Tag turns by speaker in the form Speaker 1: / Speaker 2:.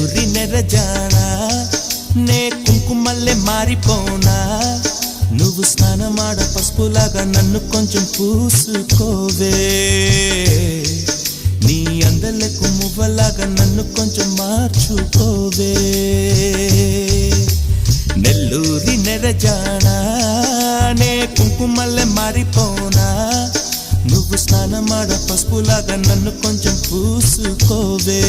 Speaker 1: నెల్లూరి నెరజానా నే కుంకుమల్లే మారిపోనా నువ్వు స్నానమాడ పసుపులాగా నన్ను కొంచెం పూసుకోవే నీ అందలకు మువ్వలాగా నన్ను కొంచెం మార్చుకోవే నెల్లూరి నెరజానా నే కుంకుమల్లే మారిపోనా నువ్వు స్నానమాడ పసుపులాగా నన్ను కొంచెం పూసుకోవే